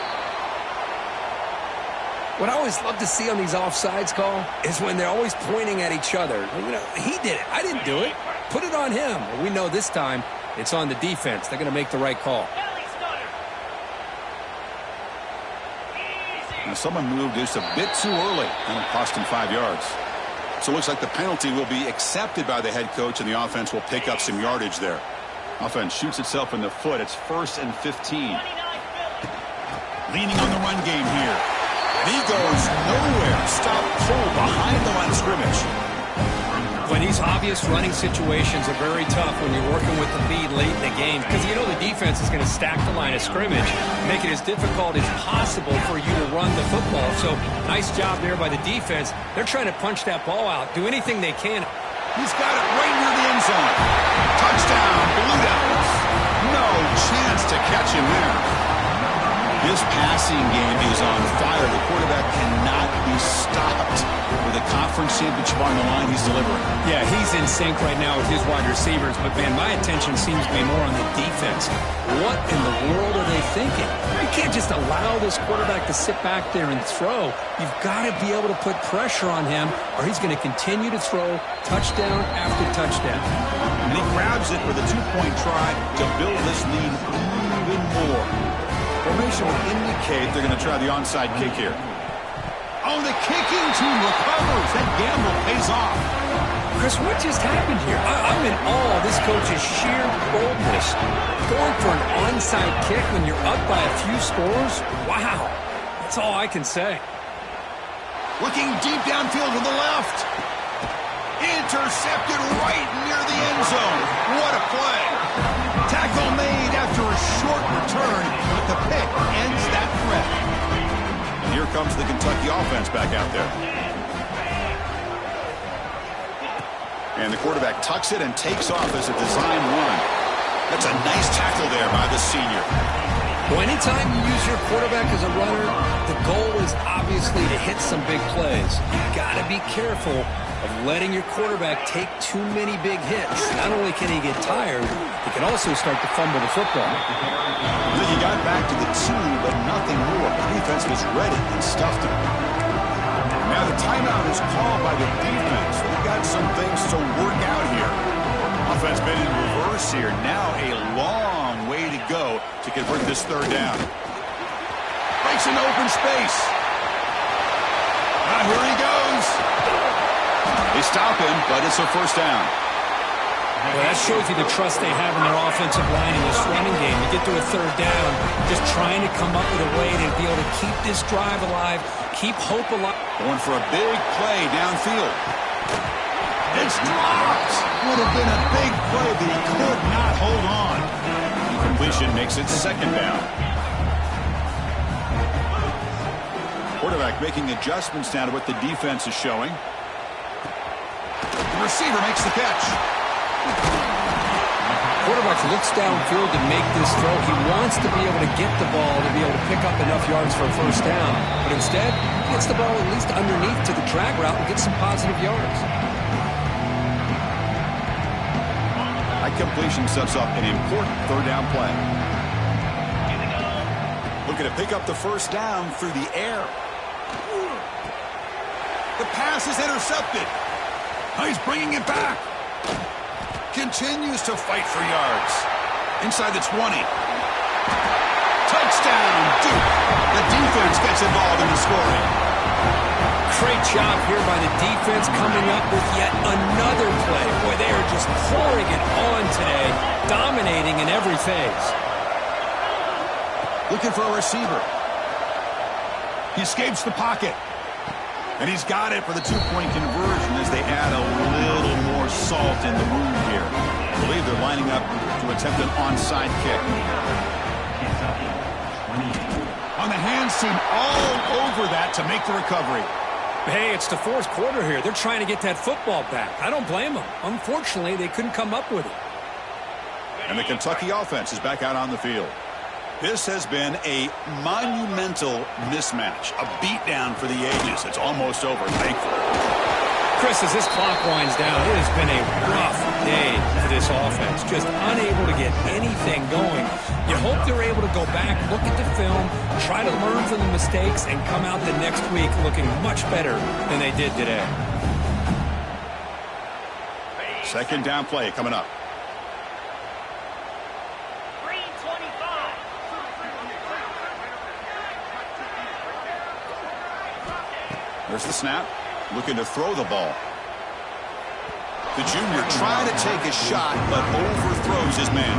What I always love to see on these offsides call is when they're always pointing at each other. You know, he did it. I didn't do it. Put it on him. Well, we know this time it's on the defense. They're going to make the right call. Now someone moved just a bit too early, and it'll cost him 5 yards. So it looks like the penalty will be accepted by the head coach, and the offense will pick up some yardage there. Offense shoots itself in the foot. It's 1st and 15. Leaning on the run game here. And he goes nowhere. Stop pull behind the line of scrimmage. When these obvious running situations are very tough when you're working with the lead late in the game, because you know the defense is going to stack the line of scrimmage, make it as difficult as possible for you to run the football. So nice job there by the defense. They're trying to punch that ball out, do anything they can. He's got it right near the end zone. Touchdown, Blue Devils. No chance to catch him there. His passing game is on fire. The quarterback cannot be stopped. With a conference championship on the line, he's delivering. Yeah, he's in sync right now with his wide receivers, but, man, my attention seems to be more on the defense. What in the world are they thinking? You can't just allow this quarterback to sit back there and throw. You've got to be able to put pressure on him, or he's going to continue to throw touchdown after touchdown. And he grabs it for the two-point try to build this lead even more. Formation will indicate they're going to try the onside kick here. Oh, the kicking team recovers. That gamble pays off. Chris, what just happened here? I'm in awe of this coach's sheer boldness. Going for an onside kick when you're up by a few scores? Wow. That's all I can say. Looking deep downfield to the left. Intercepted right near the end zone. What a play. Tackle made after a short return, but the pick ends that threat. And here comes the Kentucky offense back out there. And the quarterback tucks it and takes off as a design run. That's a nice tackle there by the senior. Well, anytime you use your quarterback as a runner, the goal is obviously to hit some big plays. You've got to be careful of letting your quarterback take too many big hits. Not only can he get tired, he can also start to fumble the football. He got back to the 2, but nothing more. The defense was ready and stuffed him. Now the timeout is called by the defense. They've got some things to work out here. Offense been in reverse here. Now a long way to go to convert this third down. Breaks into open space. Now here he goes. They stop him, but it's a first down. Well, that shows you the trust they have in their offensive line in this running game. You get to a third down, just trying to come up with a way to be able to keep this drive alive, keep hope alive. Going for a big play downfield. It's dropped. Would have been a big play, but he could not hold on. Incompletion makes it second down. Quarterback making adjustments now to what the defense is showing. The receiver makes the catch. quarterback looks downfield to make this throw. He wants to be able to get the ball to be able to pick up enough yards for a first down. But instead, he gets the ball at least underneath to the drag route and gets some positive yards. That completion sets up an important third down play. Looking to pick up the first down through the air. The pass is intercepted. He's bringing it back. Continues to fight for yards. Inside the 20. Touchdown, Duke. The defense gets involved in the scoring. Great job here by the defense coming up with yet another play. Boy, they are just pouring it on today, dominating in every phase. Looking for a receiver. He escapes the pocket. And he's got it for the two-point conversion as they add a little more salt in the wound here. I believe they're lining up to attempt an onside kick. On the hands team all over that to make the recovery. Hey, it's the fourth quarter here. They're trying to get that football back. I don't blame them. Unfortunately, they couldn't come up with it. And the Kentucky offense is back out on the field. This has been a monumental mismatch, a beatdown for the ages. It's almost over, thankfully. Chris, as this clock winds down, it has been a rough day for this offense. Just unable to get anything going. You hope they're able to go back, look at the film, try to learn from the mistakes, and come out the next week looking much better than they did today. Second down play coming up. There's the snap. Looking to throw the ball. The junior trying to take a shot, but overthrows his man.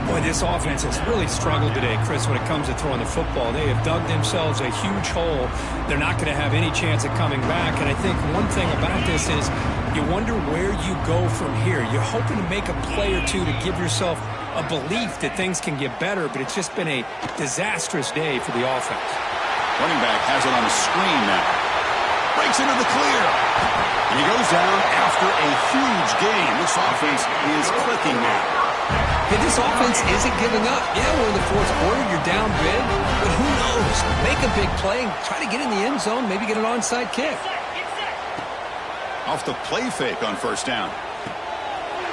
Boy, this offense has really struggled today, Chris, when it comes to throwing the football. They have dug themselves a huge hole. They're not going to have any chance of coming back. And I think one thing about this is you wonder where you go from here. You're hoping to make a play or two to give yourself a belief that things can get better, but it's just been a disastrous day for the offense. Running back has it on the screen now. Breaks into the clear. And he goes down after a huge gain. This offense is clicking now. Hey, this offense isn't giving up. Yeah, we're in the fourth quarter. You're down big. But who knows? Make a big play. Try to get in the end zone. Maybe get an onside kick. Off the play fake on first down.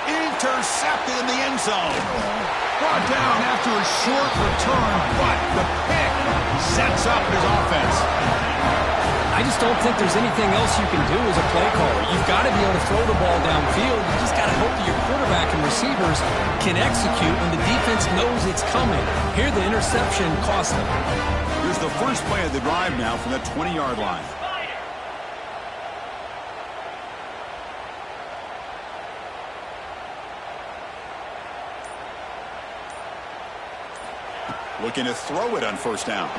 Intercepted in the end zone. Brought down after a short return, but the pick sets up his offense. I just don't think there's anything else you can do as a play caller. You've got to be able to throw the ball downfield. You just got to hope that your quarterback and receivers can execute when the defense knows it's coming. Here, the interception cost them. Here's the first play of the drive now from the 20-yard line. Looking to throw it on first down.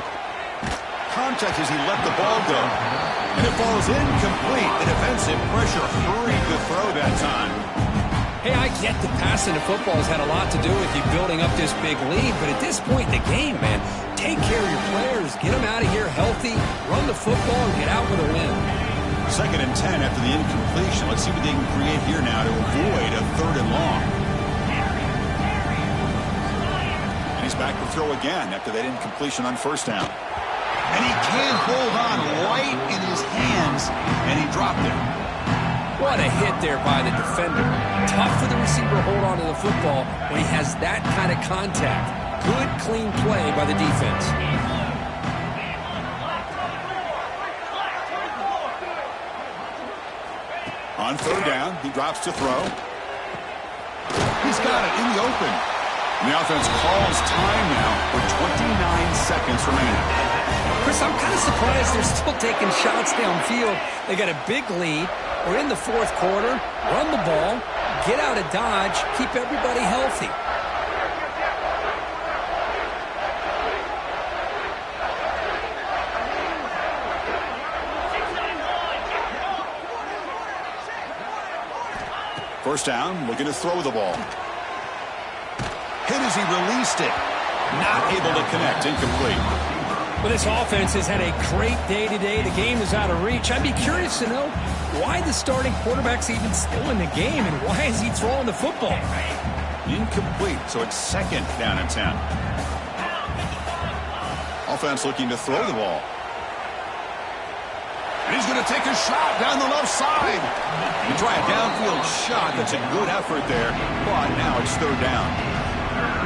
Contact as he let the ball go. And it falls incomplete. The defensive pressure hurried the throw that time. Hey, I get the passing of football has had a lot to do with you building up this big lead, but at this point in the game, man, take care of your players. Get them out of here healthy, run the football, and get out with a win. 2nd and 10 after the incompletion. Let's see what they can create here now to avoid a 3rd and long. And he's back to throw again after that incompletion on first down. And he can't hold on right in his hands, and he dropped it. What a hit there by the defender. Tough for the receiver to hold on to the football when he has that kind of contact. Good, clean play by the defense. On 3rd down, he drops to throw. He's got it in the open. And the offense calls time now with 29 seconds remaining. Chris, I'm kind of surprised they're still taking shots downfield. They got a big lead. We're in the fourth quarter. Run the ball. Get out of Dodge. Keep everybody healthy. First down, looking to throw the ball. Hit as he released it. Not able to connect. Incomplete. Well, this offense has had a great day today. The game is out of reach. I'd be curious to know why the starting quarterback's even still in the game and why is he throwing the football? Incomplete, so it's 2nd down and 10. Offense looking to throw the ball. And he's going to take a shot down the left side. You try a downfield shot. That's a good effort there, but now it's 3rd down.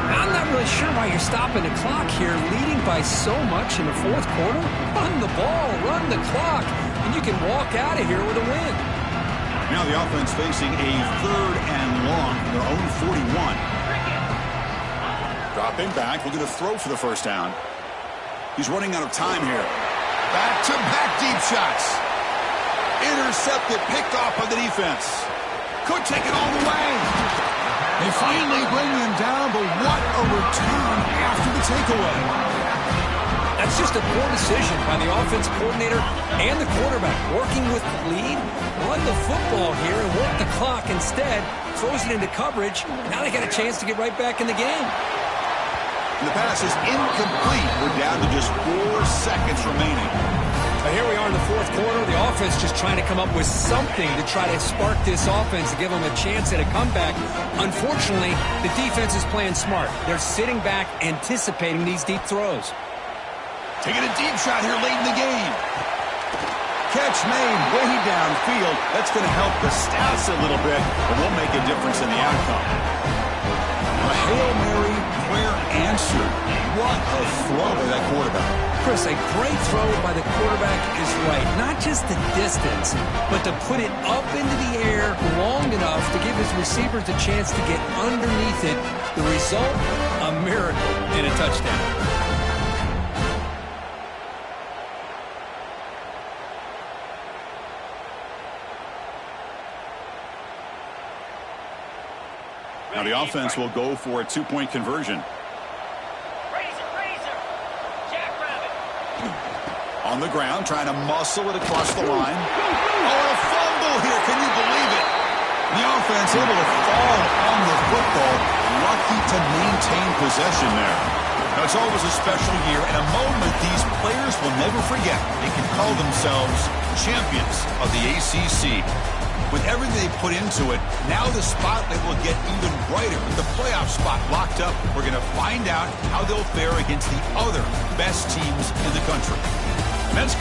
I'm not really sure why you're stopping the clock here, leading by so much in the 4th quarter. Run the ball, run the clock, and you can walk out of here with a win. Now the offense facing a 3rd and long from their own 41. Dropping back, looking to throw for the 1st down. He's running out of time here. Back-to-back deep shots. Intercepted, picked off by the defense. Could take it all the way. They finally bring him down, but what a return after the takeaway. That's just a poor decision by the offensive coordinator and the quarterback. Working with the lead, run the football here and work the clock instead. Throws it into coverage. Now they got a chance to get right back in the game. And the pass is incomplete. We're down to just 4 seconds remaining. But here we are in the 4th quarter. The offense just trying to come up with something to try to spark this offense to give them a chance at a comeback. Unfortunately, the defense is playing smart. They're sitting back, anticipating these deep throws. Taking a deep shot here late in the game. Catch made way downfield. That's going to help the stats a little bit, but won't make a difference in the outcome. A Hail Mary prayer answered. What a throw by that quarterback. Chris, a great throw by the quarterback is right. Not just the distance, but to put it up into the air long enough to give his receivers a chance to get underneath it. The result, a miracle and a touchdown. Now the offense will go for a 2-point conversion. Razor. Jackrabbit. On the ground, trying to muscle it across the line. Oh, a fumble here. Can you believe it? The offense able to fall on the football. Lucky to maintain possession there. Now, it's always a special year and a moment these players will never forget. They can call themselves champions of the ACC. With everything they put into it, now the spotlight will get even brighter. With the playoff spot locked up, we're going to find out how they'll fare against the other best teams in the country. Let's go.